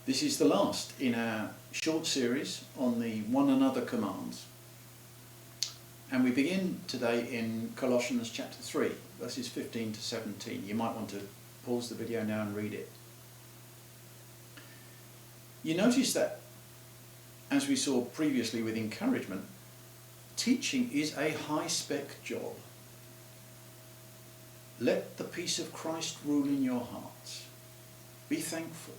This is the last in our short series on the one another commands. And we begin today in Colossians chapter 3, verses 15 to 17. You might want to pause the video now and read it. You notice that, as we saw previously with encouragement, teaching is a high-spec job. Let the peace of Christ rule in your hearts. Be thankful.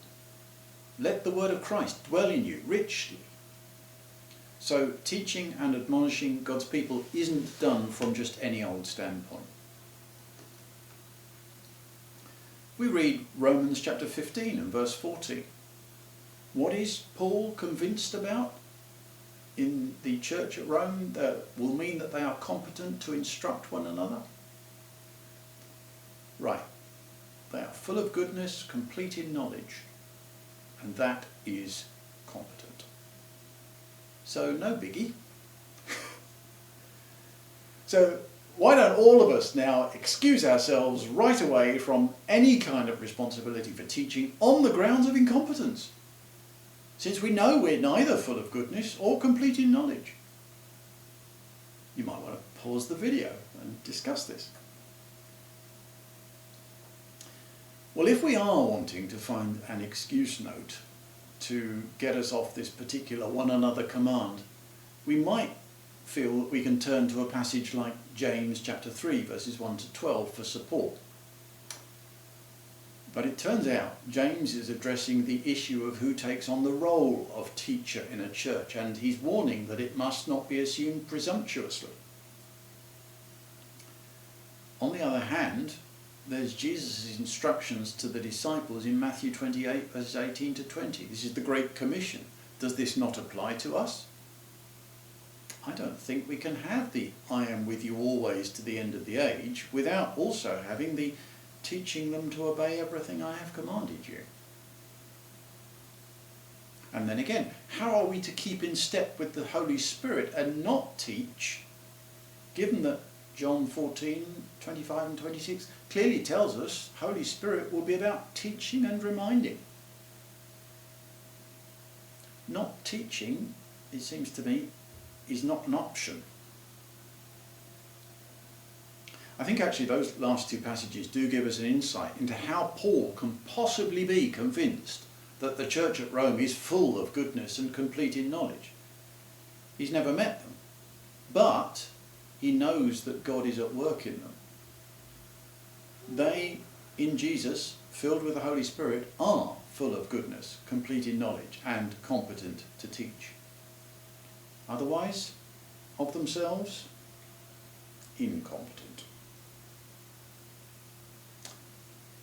Let the word of Christ dwell in you richly. So teaching and admonishing God's people isn't done from just any old standpoint. We read Romans chapter 15 and verse 40. What is Paul convinced about in the church at Rome that will mean that they are competent to instruct one another? Right. They are full of goodness, complete in knowledge, and that is competent. So no biggie. So why don't all of us now excuse ourselves right away from any kind of responsibility for teaching on the grounds of incompetence, since we know we're neither full of goodness or complete in knowledge? You might want to pause the video and discuss this. Well, if we are wanting to find an excuse note to get us off this particular one another command, we might feel that we can turn to a passage like James chapter 3 verses 1 to 12 for support. But it turns out James is addressing the issue of who takes on the role of teacher in a church, and he's warning that it must not be assumed presumptuously. On the other hand, there's Jesus' instructions to the disciples in Matthew 28 verses 18 to 20. This is the Great Commission. Does this not apply to us? I don't think we can have the I am with you always to the end of the age without also having the teaching them to obey everything I have commanded you. And then again, how are we to keep in step with the Holy Spirit and not teach, given that John 14, 25 and 26 clearly tells us Holy Spirit will be about teaching and reminding. Not teaching, it seems to me, is not an option. I think actually those last two passages do give us an insight into how Paul can possibly be convinced that the church at Rome is full of goodness and complete in knowledge. He's never met them, but he knows that God is at work in them. They, in Jesus, filled with the Holy Spirit, are full of goodness, complete in knowledge, and competent to teach. Otherwise, of themselves, incompetent.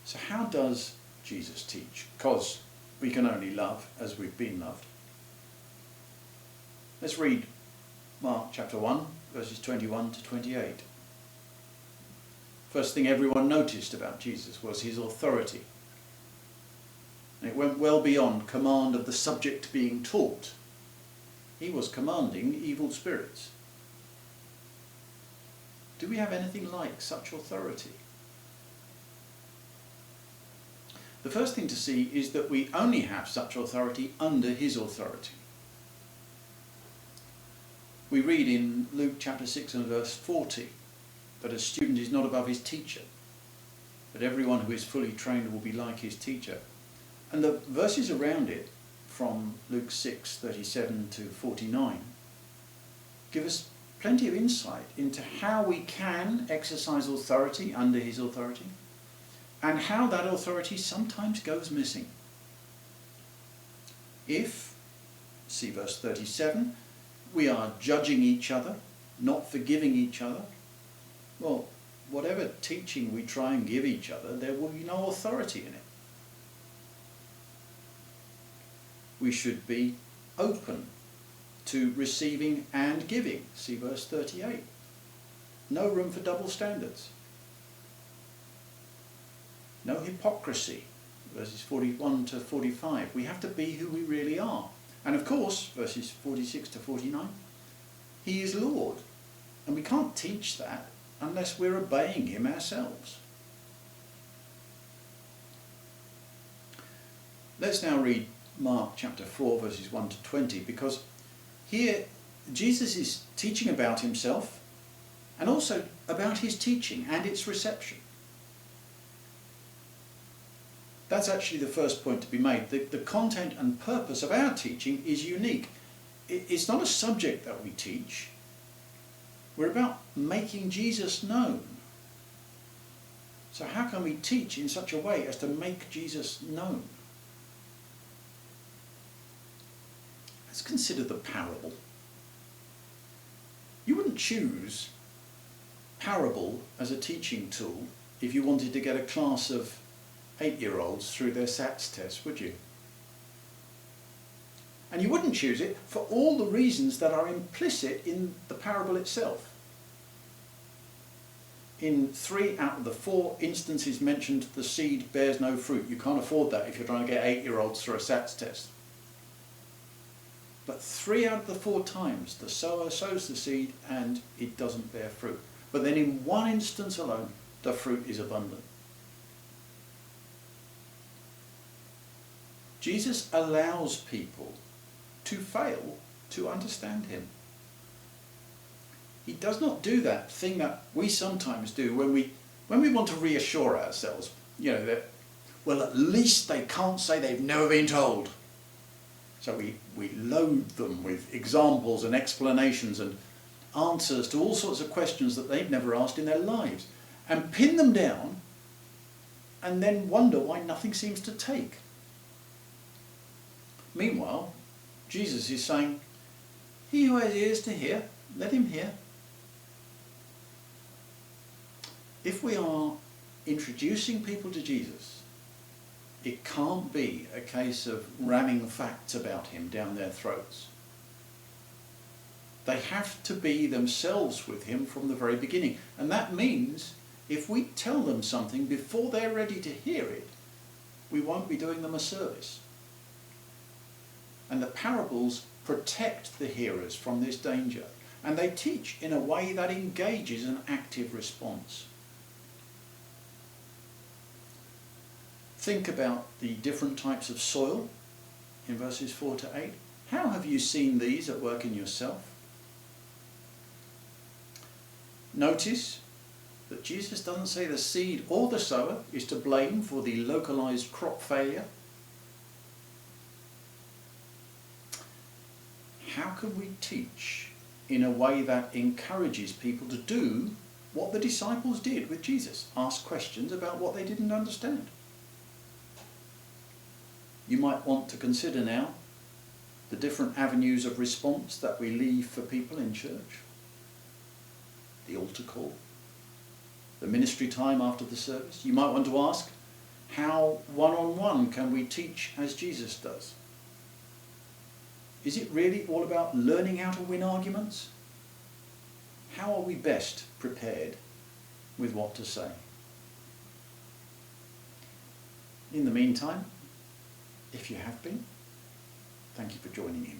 So how does Jesus teach? Because we can only love as we've been loved. Let's read Mark chapter 1, verses 21 to 28. First thing everyone noticed about Jesus was his authority. And it went well beyond command of the subject being taught. He was commanding evil spirits. Do we have anything like such authority? The first thing to see is that we only have such authority under his authority. We read in Luke chapter 6 and verse 40 that a student is not above his teacher, but everyone who is fully trained will be like his teacher. And the verses around it, from Luke 6, 37 to 49, give us plenty of insight into how we can exercise authority under his authority, and how that authority sometimes goes missing. If, see verse 37, we are judging each other, not forgiving each other, well, whatever teaching we try and give each other, there will be no authority in it. We should be open to receiving and giving, see verse 38. No room for double standards. No hypocrisy, verses 41 to 45. We have to be who we really are. And of course, verses 46 to 49, he is Lord. And we can't teach that unless we're obeying him ourselves. Let's now read Mark chapter 4 verses 1 to 20, because here Jesus is teaching about himself and also about his teaching and its reception. That's actually the first point to be made. The content and purpose of our teaching is unique. It's not a subject that we teach. We're about making Jesus known. So how can we teach in such a way as to make Jesus known? Let's consider the parable. You wouldn't choose parable as a teaching tool if you wanted to get a class of 8-year-olds through their SATs test, would you? And you wouldn't choose it for all the reasons that are implicit in the parable itself. In 3 out of the 4 instances mentioned, the seed bears no fruit. You can't afford that if you're trying to get 8-year-olds through a SATs test. But 3 out of the 4 times the sower sows the seed and it doesn't bear fruit. But then in 1 instance alone, the fruit is abundant. Jesus allows people to fail to understand him. He does not do that thing that we sometimes do when we want to reassure ourselves, you know, that, well, at least they can't say they've never been told. So we load them with examples and explanations and answers to all sorts of questions that they've never asked in their lives, and pin them down and then wonder why nothing seems to take. Meanwhile, Jesus is saying, he who has ears to hear, let him hear. If we are introducing people to Jesus, it can't be a case of ramming facts about him down their throats. They have to be themselves with him from the very beginning. And that means if we tell them something before they're ready to hear it, we won't be doing them a service. And the parables protect the hearers from this danger, and they teach in a way that engages an active response. Think about the different types of soil in verses 4 to 8. How have you seen these at work in yourself? Notice that Jesus doesn't say the seed or the sower is to blame for the localized crop failure. How can we teach in a way that encourages people to do what the disciples did with Jesus? Ask questions about what they didn't understand. You might want to consider now the different avenues of response that we leave for people in church. The altar call, the ministry time after the service. You might want to ask, how one-on-one can we teach as Jesus does? Is it really all about learning how to win arguments? How are we best prepared with what to say? In the meantime, if you have been, thank you for joining in.